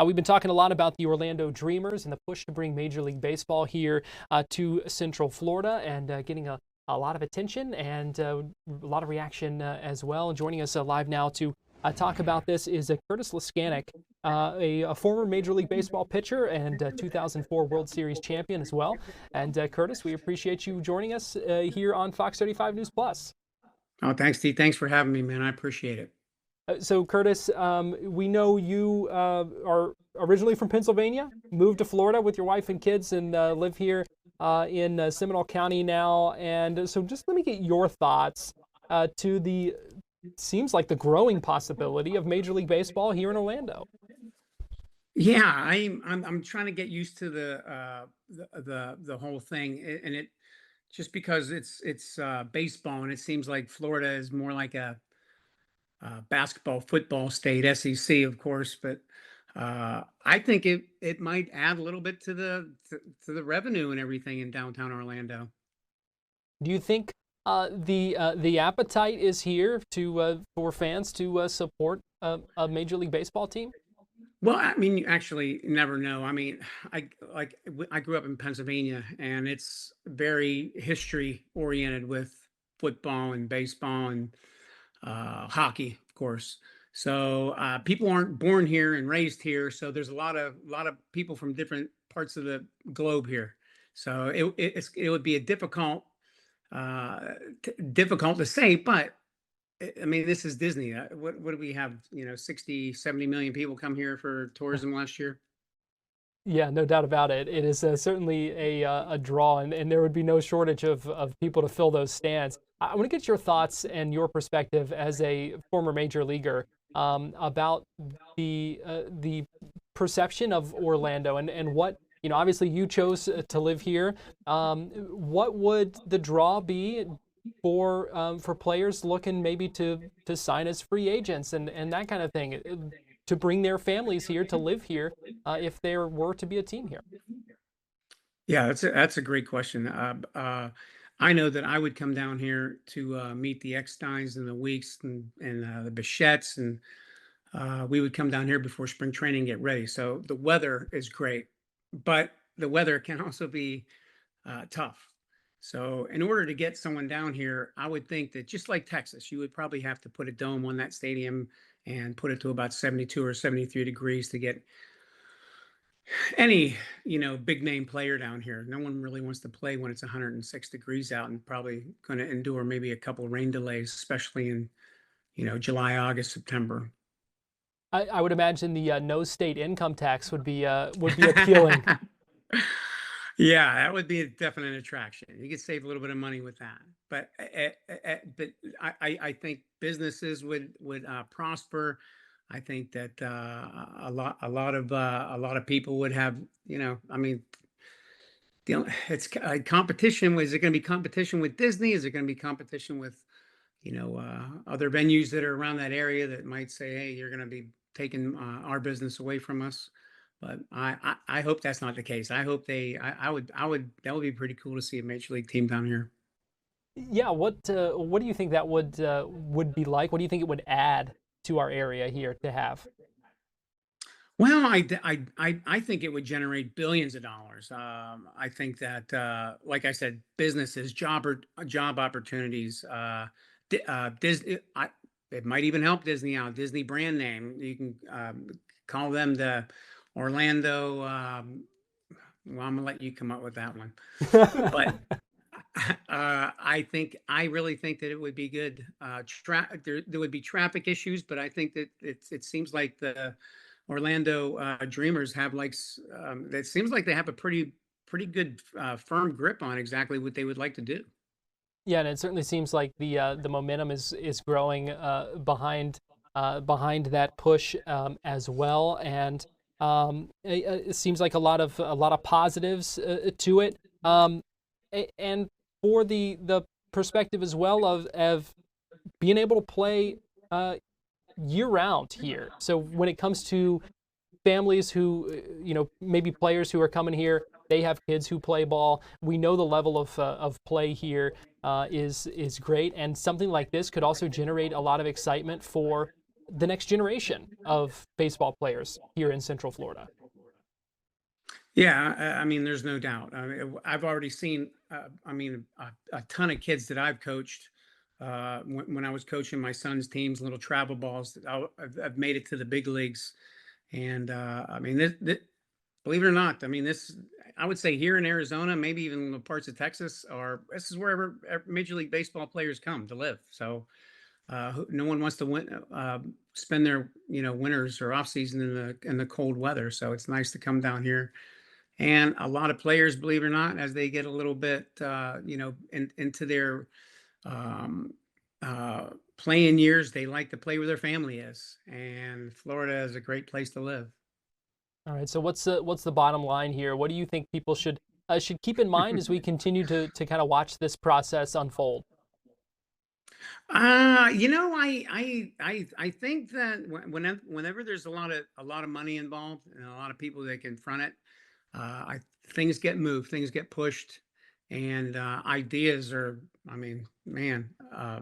We've been talking a lot about the Orlando Dreamers and the push to bring Major League Baseball here to Central Florida and getting a lot of attention and a lot of reaction as well. Joining us live now to talk about this is Curtis Leskanic, a former Major League Baseball pitcher and 2004 World Series champion as well. And Curtis, we appreciate you joining us here on Fox 35 News Plus. Oh, thanks, Steve. Thanks for having me, man. I appreciate it. So, Curtis, we know you are originally from Pennsylvania, moved to Florida with your wife and kids, and live here in Seminole County now. And so, just let me get your thoughts to the seems like the growing possibility of Major League Baseball here in Orlando. Yeah, I'm trying to get used to the whole thing, and it just because it's baseball, and it seems like Florida is more like a basketball, football state, SEC, of course, but I think it might add a little bit to the revenue and everything in downtown Orlando. Do you think the appetite is here to for fans to support a Major League Baseball team? Well, I mean, you actually never know. I mean, I grew up in Pennsylvania, and it's very history oriented with football and baseball and hockey, of course. So people aren't born here and raised here. So there's a lot of people from different parts of the globe here. So it would be a difficult to say, but I mean, this is Disney. What do we have? 60, 70 million people come here for tourism last year. Yeah, no doubt about it. It is certainly a draw, and there would be no shortage of people to fill those stands. I want to get your thoughts and your perspective as a former major leaguer about the perception of Orlando and what, obviously you chose to live here. What would the draw be for players looking maybe to sign as free agents and that kind of thing, to bring their families here to live here if there were to be a team here? Yeah, that's a great question. I know that I would come down here to meet the Ecksteins and the Weeks and the Bichettes, and we would come down here before spring training and get ready. So the weather is great, but the weather can also be tough. So in order to get someone down here, I would think that just like Texas, you would probably have to put a dome on that stadium and put it to about 72 or 73 degrees to get any, big name player down here. No one really wants to play when it's 106 degrees out and probably going to endure maybe a couple rain delays, especially in, July, August, September. I would imagine the no state income tax would be appealing. Yeah, that would be a definite attraction. You could save a little bit of money with that, but I think businesses would prosper. I think that a lot of people would have, I mean, it's competition. Is it going to be competition with Disney? Is it going to be competition with, other venues that are around that area that might say, hey, you're going to be taking our business away from us? But I hope that's not the case. I hope that would be pretty cool to see a major league team down here. Yeah, what do you think that would be like? What do you think it would add to our area here to have? Well, I think it would generate billions of dollars. I think that, like I said, businesses, job opportunities. Disney, it might even help Disney out. Disney brand name. You can call them the Orlando. Well, I'm gonna let you come up with that one, but I really think that it would be good. There would be traffic issues, but I think that it seems like the Orlando Dreamers have it seems like they have a pretty good firm grip on exactly what they would like to do. Yeah, and it certainly seems like the momentum is growing behind that push as well, and it seems like a lot of positives to it, and for the perspective as well of being able to play year round here. So when it comes to families who, maybe players who are coming here, they have kids who play ball. We know the level of play here is great, and something like this could also generate a lot of excitement for the next generation of baseball players here in Central Florida. Yeah, I mean, there's no doubt. I've already seen, a ton of kids that I've coached when I was coaching my son's teams, little travel balls. I've made it to the big leagues, and I mean, believe it or not, I mean, I would say here in Arizona, maybe even the parts of Texas, or this is wherever Major League Baseball players come to live. So no one wants to spend their winters or off season in the cold weather. So it's nice to come down here. And a lot of players, believe it or not, as they get a little bit, into their um, playing years, they like to play where their family is. And Florida is a great place to live. All right. So what's the bottom line here? What do you think people should keep in mind as we continue to kind of watch this process unfold? I think that whenever there's a lot of money involved and a lot of people that confront it, I things get moved, things get pushed, and ideas are, I mean, man, uh,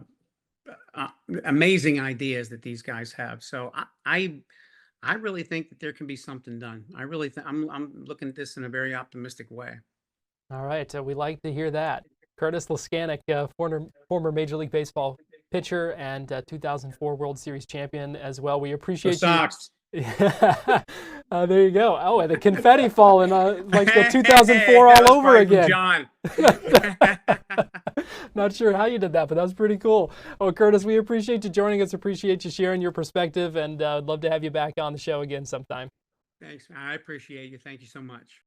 amazing ideas that these guys have. So I really think that there can be something done. I really think I'm looking at this in a very optimistic way. All right. We like to hear that. Curtis Leskanic, former Major League Baseball pitcher and 2004 World Series champion as well. We Go appreciate you. Sox! There you go. Oh, and the confetti falling like the Hey, 2004 that all was over probably from again. John. Not sure how you did that, but that was pretty cool. Oh, Curtis, we appreciate you joining us. Appreciate you sharing your perspective, and I'd love to have you back on the show again sometime. Thanks, man. I appreciate you. Thank you so much.